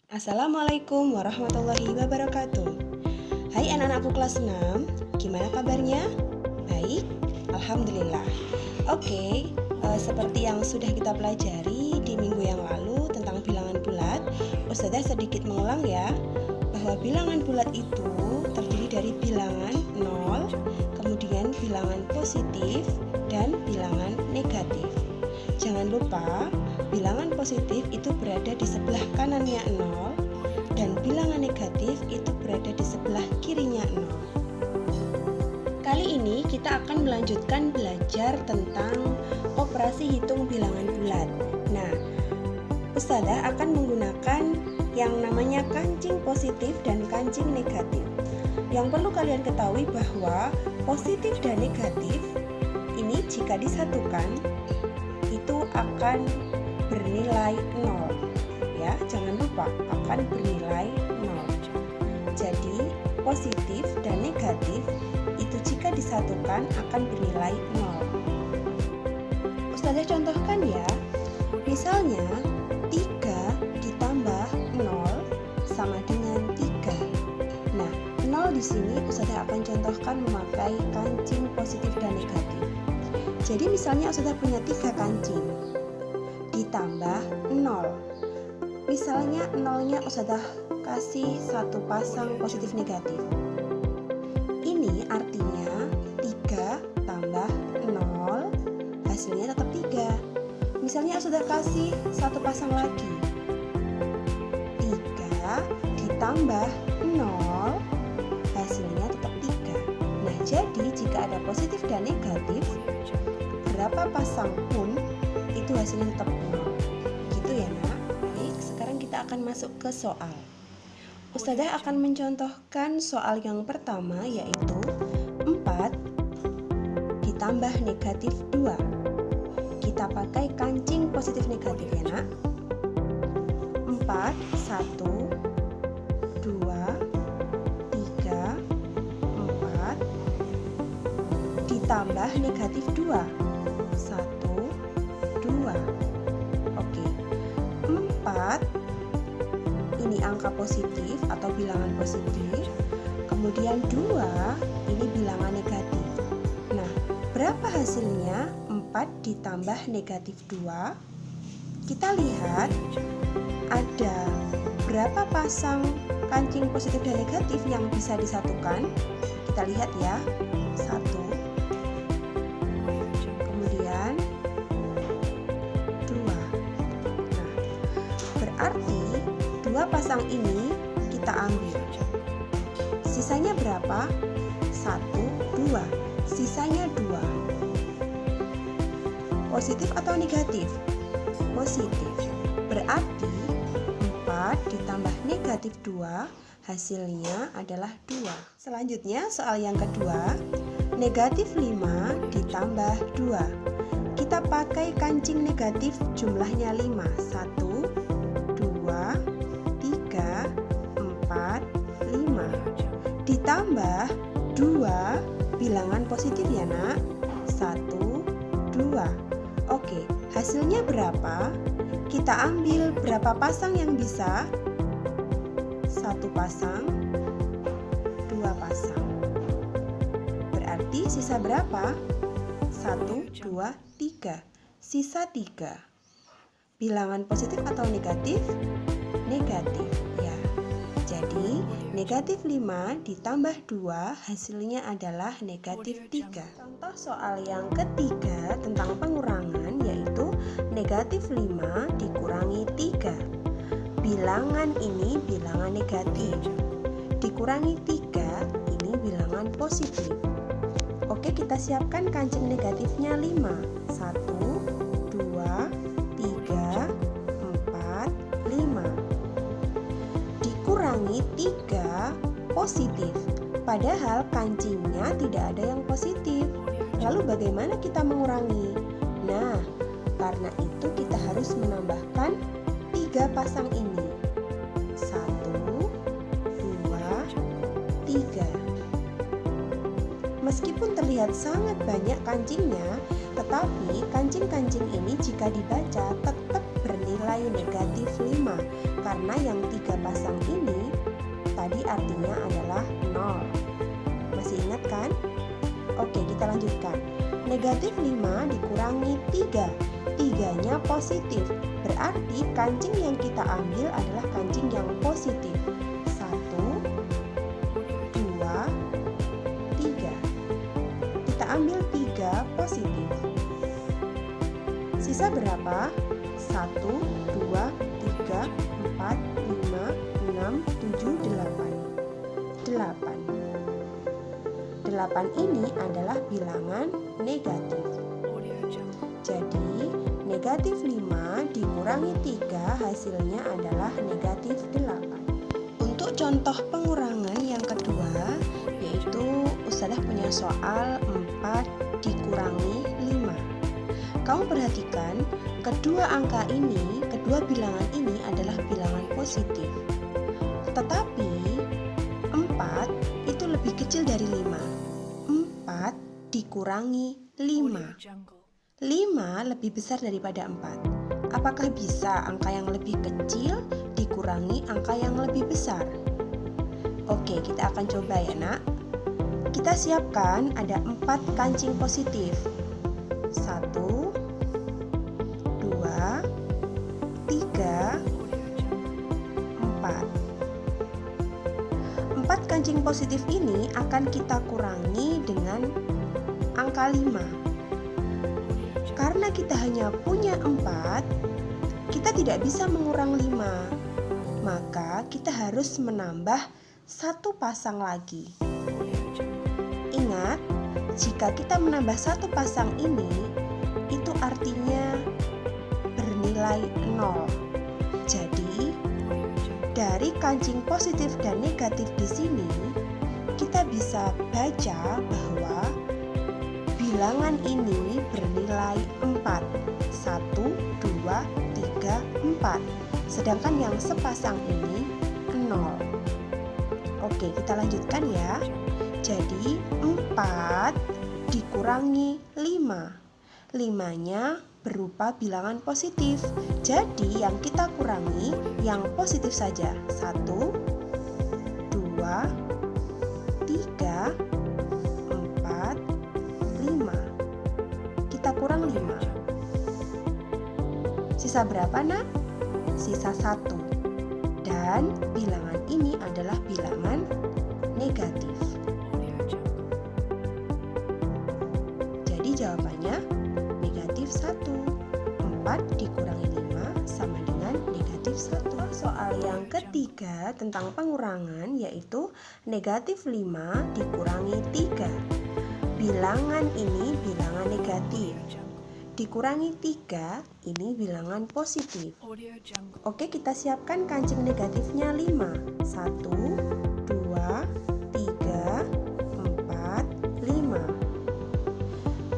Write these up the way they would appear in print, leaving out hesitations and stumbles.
Assalamualaikum warahmatullahi wabarakatuh. Hai anak-anakku kelas 6, gimana kabarnya? Baik, Alhamdulillah. Oke, seperti yang sudah kita pelajari di minggu yang lalu tentang bilangan bulat, Ustazah sedikit mengulang ya, bahwa bilangan bulat itu terdiri dari bilangan 0, kemudian bilangan positif, dan bilangan negatif. Jangan lupa, bilangan positif itu berada di sebelah kanannya 0 dan bilangan negatif itu berada di sebelah kirinya 0. Kali ini kita akan melanjutkan belajar tentang operasi hitung bilangan bulat. Nah, Ustazah akan menggunakan yang namanya kancing positif dan kancing negatif. Yang perlu kalian ketahui bahwa positif dan negatif ini jika disatukan itu akan bernilai 0 ya, jangan lupa akan bernilai 0. Jadi positif dan negatif itu jika disatukan akan bernilai 0. Ustazah contohkan ya, misalnya 3 ditambah 0 sama dengan 3. Nah, 0 di sini Ustazah akan contohkan memakai kancing positif dan negatif. Jadi misalnya Ustazah punya 3 kancing ditambah 0. Misalnya 0-nya Ustazah kasih satu pasang positif negatif. Ini artinya 3 tambah 0 hasilnya tetap 3. Misalnya Ustazah kasih satu pasang lagi. 3 ditambah 0 hasilnya tetap 3. Nah, jadi jika ada positif dan negatif, berapa pasang pun itu hasilnya tetap 0. Gitu ya nak. Baik, sekarang kita akan masuk ke soal. Ustazah akan mencontohkan soal yang pertama, yaitu 4 ditambah negatif 2. Kita pakai kancing positif negatif ya nak. 4, 1, 2, 3, 4 ditambah negatif 2. 1, 2. Oke. 4 ini angka positif atau bilangan positif. Kemudian 2 ini bilangan negatif. Nah, berapa hasilnya 4 ditambah negatif 2? Kita lihat ada berapa pasang kancing positif dan negatif yang bisa disatukan. Kita lihat ya. 1, kemudian 2. Nah, berarti 2 pasang ini kita ambil. Sisanya berapa? 1, 2. Sisanya 2. Positif atau negatif? Positif. Berarti 4 ditambah negatif 2 hasilnya adalah 2. Selanjutnya soal yang kedua, negatif 5 ditambah 2. Kita pakai kancing negatif jumlahnya 5. 1, 2, 3, 4, 5. Ditambah 2 bilangan positif ya nak. 1, 2. Oke, hasilnya berapa? Kita ambil berapa pasang yang bisa? 1 pasang, 2 pasang. Berarti sisa berapa? 1, 2, 3. Sisa 3. Bilangan positif atau negatif? Negatif ya. Jadi negatif 5 ditambah 2 hasilnya adalah negatif 3. Contoh soal yang ketiga tentang pengurangan, yaitu negatif 5 dikurangi 3. Bilangan ini bilangan negatif. Dikurangi 3 ini bilangan positif. Oke, kita siapkan kancing negatifnya 5. 1, 2, 3, 4, 5. Dikurangi 3 positif. Padahal kancingnya tidak ada yang positif. Lalu bagaimana kita mengurangi? Nah, karena itu kita harus menambahkan 3 pasang ini. 1, 2, 3. Meskipun terlihat sangat banyak kancingnya, tetapi kancing-kancing ini jika dibaca tetap bernilai bernilai negatif 5 karena yang 3 pasang ini tadi artinya adalah 0. Masih ingat kan? Oke, kita lanjutkan. Negatif 5 dikurangi 3. 3-nya positif. Berarti kancing yang kita ambil adalah kancing yang positif. 1, 2, 3. Kita ambil 3 positif. Sisa berapa? 1, 2, 3, 4, 5, 6, 7, 8. 8 ini adalah bilangan negatif. Jadi, negatif 5 dikurangi 3 hasilnya adalah negatif 8. Untuk contoh pengurangan yang kedua, yaitu Ustadzah punya soal 4 dikurangi 5. Kamu perhatikan, kedua angka ini, kedua bilangan ini adalah bilangan positif. Tetapi 4 itu lebih kecil dari 5. 4 dikurangi 5. 5 lebih besar daripada 4. Apakah bisa angka yang lebih kecil dikurangi angka yang lebih besar? Oke, kita akan coba ya nak. Kita siapkan ada 4 kancing positif. 1, 2, 3, 4. 4 kancing positif ini akan kita kurangi dengan angka 5. Karena kita hanya punya 4, kita tidak bisa mengurang 5. Maka kita harus menambah 1 pasang lagi. Ingat, jika kita menambah 1 pasang ini, itu artinya bernilai 0. Jadi, dari kancing positif dan negatif di sini, kita bisa baca bahwa bilangan ini bernilai 4. 1, 2, 3, 4. Sedangkan yang sepasang ini 0. Oke, kita lanjutkan ya. Jadi 4 dikurangi 5. 5-nya berupa bilangan positif. Jadi yang kita kurangi yang positif saja. 1, 2, 3, 4, 5. Kita kurang 5. Sisa berapa nak? Sisa 1. Dan bilangan ini adalah bilangan negatif. Jadi jawabannya negatif 1. 4 dikurangi 5 sama dengan negatif 1. Soal yang ketiga tentang pengurangan yaitu negatif 5 dikurangi 3. Bilangan ini bilangan negatif. Dikurangi 3 ini bilangan positif. Oke, kita siapkan kancing negatifnya 5. 1, 2, 3, 4, 5.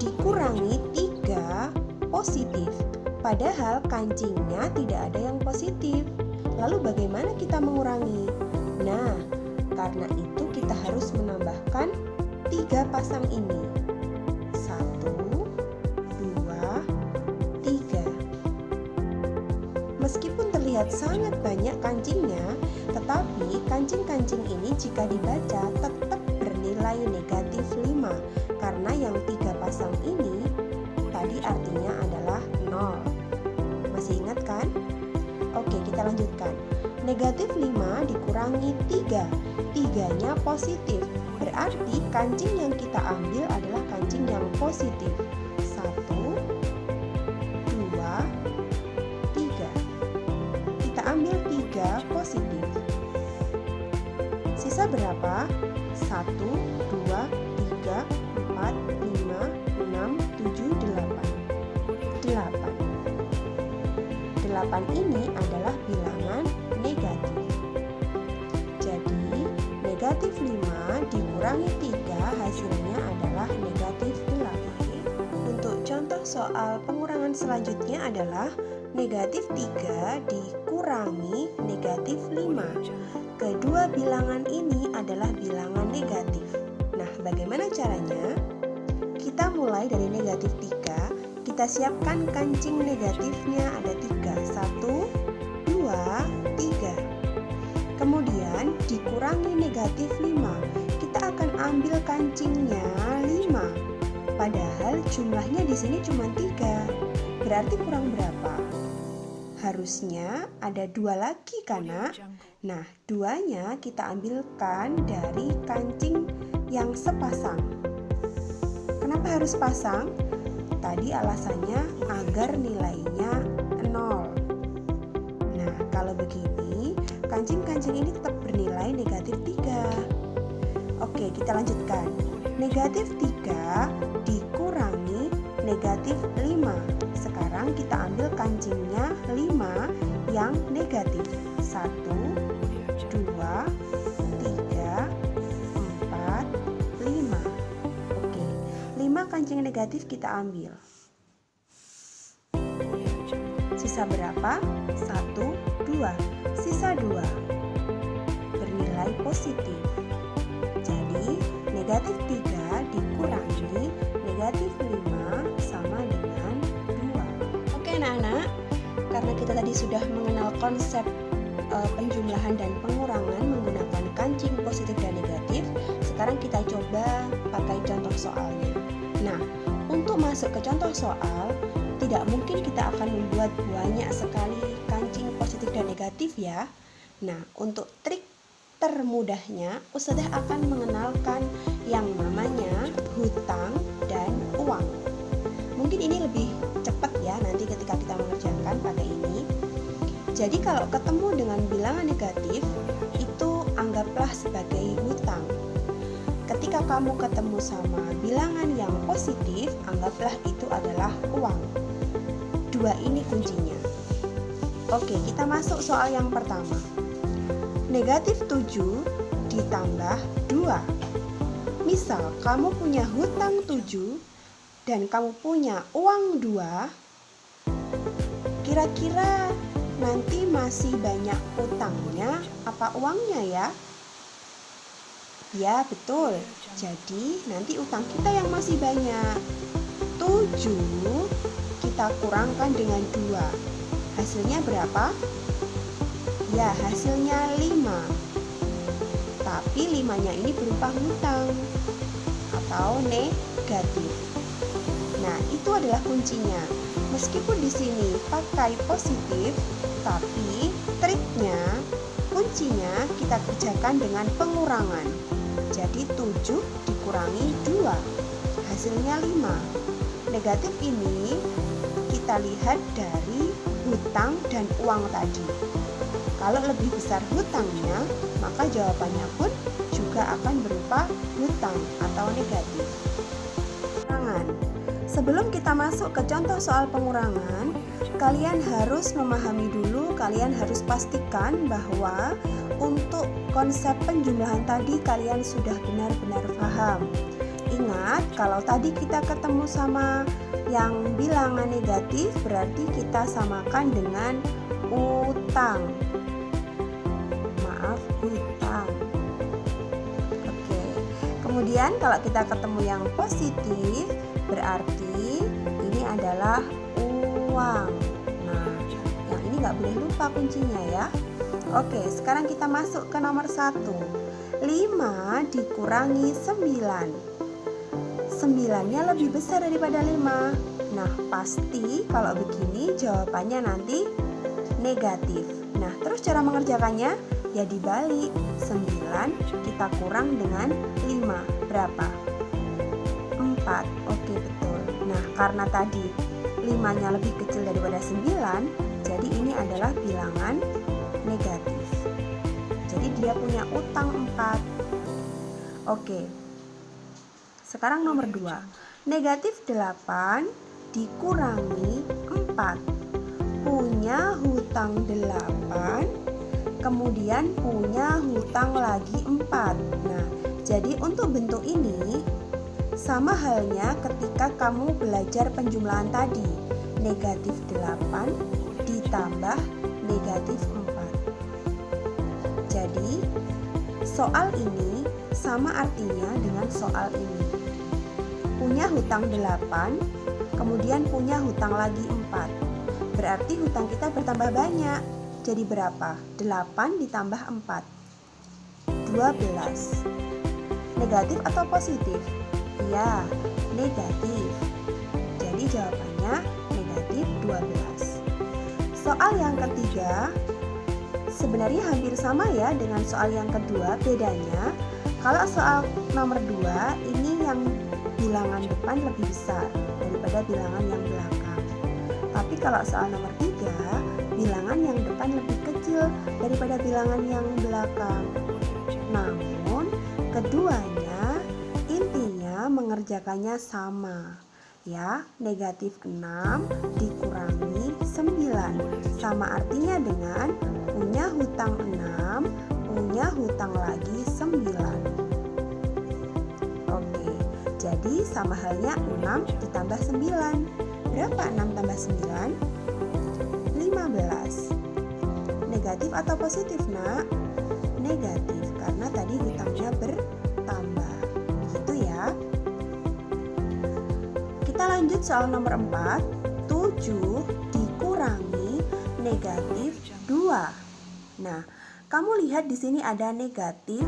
Dikurangi 3 positif. Padahal kancingnya tidak ada yang positif. Lalu bagaimana kita mengurangi? Nah, karena itu kita harus menambahkan 3 pasang ini. 1, 2, 3. Meskipun terlihat sangat banyak kancingnya, tetapi kancing-kancing ini jika dibaca tetap bernilai negatif 5 karena yang 3 pasang ini tadi artinya adalah 0. Masih ingat kan? Oke, kita lanjutkan. Negatif 5 dikurangi 3. 3-nya positif. Berarti kancing yang kita ambil adalah kancing yang positif. 1, 2, 3. Kita ambil 3 positif. Sisa berapa? 1, 2, 3, 4, 5, 6, 7, 8. 8 ini adalah bilangan negatif. Jadi, negatif 5 dikurangi 3 hasilnya adalah negatif 8. Untuk contoh soal pengurangan selanjutnya adalah negatif 3 dikurangi negatif 5. Kedua bilangan ini adalah bilangan negatif. Nah, bagaimana caranya? Kita mulai dari negatif 3. Kita siapkan kancing negatifnya ada 3. 1, 2, 3. Kemudian dikurangi negatif 5. Kita akan ambil kancingnya 5. Padahal jumlahnya di sini cuma 3. Berarti kurang berapa? Harusnya ada 2 lagi kan, Nak? Nah, 2-nya kita ambilkan dari kancing yang sepasang. Kenapa harus pasang? Tadi alasannya agar nilainya 0. Nah, kalau begini, kancing-kancing ini tetap bernilai negatif 3. Oke, kita lanjutkan. Negatif 3 dikurangi negatif 5. Sekarang kita ambil kancingnya 5 yang negatif. 1, 2, 3, 4, 5. Oke, 5 kancing negatif kita ambil. Sisa berapa? 1, 2. Sisa 2. Bernilai positif. Jadi, negatif 3 dikurangi negatif 5 sama dengan 2. Oke anak-anak, karena kita tadi sudah mengenal konsep penjumlahan dan pengurangan menggunakan kancing positif dan negatif, sekarang kita coba pakai contoh soalnya. Nah, untuk masuk ke contoh soal, tidak mungkin kita akan membuat banyak sekali kancing positif dan negatif ya. Nah, untuk trik termudahnya, Ustadzah akan mengenalkan yang namanya hutang dan uang. Mungkin ini lebih cepat ya nanti ketika kita mengerjakan pakai ini. Jadi kalau ketemu dengan bilangan negatif, itu anggaplah sebagai hutang. Ketika kamu ketemu sama bilangan yang positif, anggaplah itu adalah uang. 2 ini kuncinya. Oke, kita masuk soal yang pertama. Negatif 7 ditambah 2. Misal kamu punya hutang 7 dan kamu punya uang 2, kira-kira nanti masih banyak hutangnya apa uangnya ya? Ya betul, jadi nanti utang kita yang masih banyak. 7 kita kurangkan dengan 2. Hasilnya berapa? Ya, hasilnya 5. Tapi 5-nya ini berupa hutang atau negatif. Nah, itu adalah kuncinya. Meskipun di sini pakai positif, tapi triknya, kuncinya kita kerjakan dengan pengurangan. Jadi 7 dikurangi 2, hasilnya 5. Negatif ini kita lihat dari hutang dan uang tadi. Kalau lebih besar hutangnya, maka jawabannya pun juga akan berupa hutang atau negatif. Pengurangan. Sebelum kita masuk ke contoh soal pengurangan, kalian harus memahami dulu, kalian harus pastikan bahwa untuk konsep penjumlahan tadi kalian sudah benar-benar paham. Ingat, kalau tadi kita ketemu sama yang bilangan negatif, berarti kita samakan dengan utang. Hutang. Oke. Kemudian kalau kita ketemu yang positif, berarti ini adalah uang. Nah, yang ini nggak boleh lupa kuncinya ya. Oke, sekarang kita masuk ke nomor 1. 5 dikurangi 9. 9-nya lebih besar daripada 5. Nah, pasti kalau begini jawabannya nanti negatif. Nah, terus cara mengerjakannya? Ya dibalik, 9 kita kurang dengan 5, berapa? 4, oke betul. Nah, karena tadi 5-nya lebih kecil daripada 9, jadi ini adalah bilangan negatif. Jadi dia punya utang 4. Oke, sekarang nomor 2. Negatif 8 dikurangi 4. Punya hutang 8, kemudian punya hutang lagi 4. Nah, jadi untuk bentuk ini sama halnya ketika kamu belajar penjumlahan tadi. Negatif 8 ditambah negatif 4. Jadi, soal ini sama artinya dengan soal ini. Punya hutang 8, kemudian punya hutang lagi 4. Berarti hutang kita bertambah banyak. Jadi berapa? 8 ditambah 4. 12. Negatif atau positif? Ya, negatif. Jadi jawabannya negatif 12. Soal yang ketiga sebenarnya hampir sama ya dengan soal yang kedua. Bedanya kalau soal nomor 2 ini yang bilangan depan lebih besar daripada bilangan yang belakang. Tapi kalau soal nomor 3 bilangan yang depan lebih kecil daripada bilangan yang belakang. Namun keduanya intinya mengerjakannya sama. Ya, negatif 6 dikurangi 9 sama artinya dengan punya hutang 6, punya hutang lagi 9. Oke, jadi sama halnya 6 ditambah 9. Berapa 6 tambah 9? 15. Negatif atau positif, Nak? Negatif, karena tadi hutangnya bertambah. Begitu ya. Kita lanjut soal nomor 4. 7 dikurangi negatif 2. Nah, kamu lihat di sini ada negatif,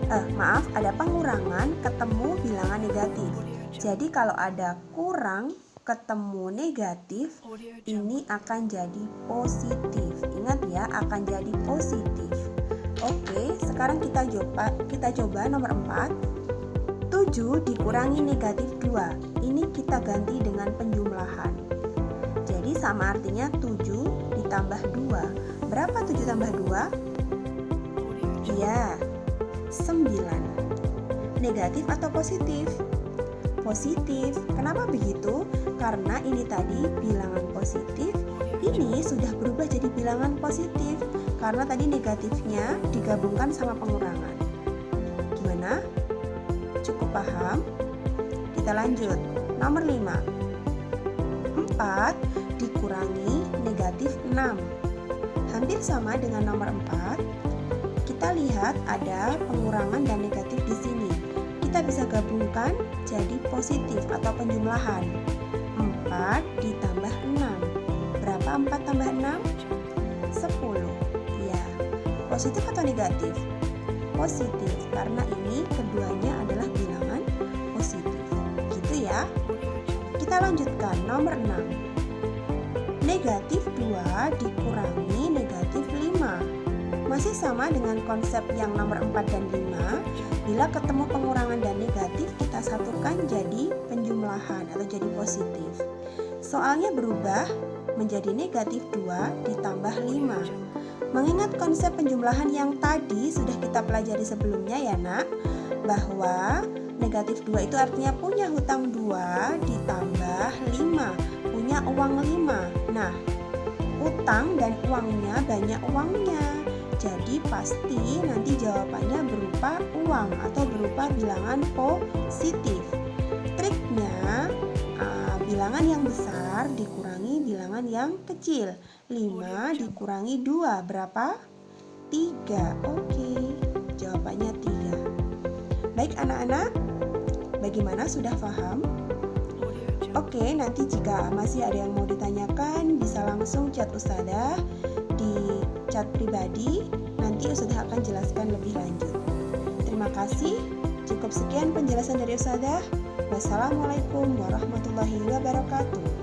ada pengurangan ketemu bilangan negatif. Jadi kalau ada kurang ketemu negatif, ini akan jadi positif. Ingat ya, akan jadi positif. Oke, sekarang kita coba nomor 4. 7 dikurangi negatif 2. Ini kita ganti dengan penjumlahan. Jadi sama artinya 7 ditambah 2. Berapa 7 tambah 2? Iya, 9. Negatif atau positif? Positif. Kenapa begitu? Karena ini tadi bilangan positif, ini sudah berubah jadi bilangan positif. Karena tadi negatifnya digabungkan sama pengurangan. Gimana? Cukup paham? Kita lanjut. Nomor 5. 4 dikurangi negatif 6. Hampir sama dengan nomor 4. Kita lihat ada pengurangan dan negatif di sini. Kita bisa gabungkan jadi positif atau penjumlahan. 4 ditambah 6. Berapa 4 tambah 6? 10. Ya. Positif atau negatif? Positif, karena ini keduanya adalah bilangan positif. Gitu ya. Kita lanjutkan nomor 6. Negatif 2 dikurangi negatif 5. Masih sama dengan konsep yang nomor 4 dan 5. Bila ketemu pengurangan dan negatif, kita satukan jadi penjumlahan atau jadi positif. Soalnya berubah menjadi negatif 2 ditambah 5. Mengingat konsep penjumlahan yang tadi sudah kita pelajari sebelumnya ya nak, bahwa negatif 2 itu artinya punya hutang 2 ditambah 5, punya uang 5. Nah, utang dan uangnya banyak uangnya, jadi pasti nanti jawabannya berupa uang atau berupa bilangan positif. Triknya, bilangan yang besar dikurangi bilangan yang kecil. 5 dikurangi 2 berapa? 3. Oke, jawabannya 3. Baik anak-anak, bagaimana, sudah paham? Oke, nanti jika masih ada yang mau ditanyakan bisa langsung chat Ustadzah di chat pribadi. Nanti Ustadzah akan jelaskan lebih lanjut. Terima kasih. Cukup sekian penjelasan dari Ustadzah. Wassalamualaikum warahmatullahi wabarakatuh.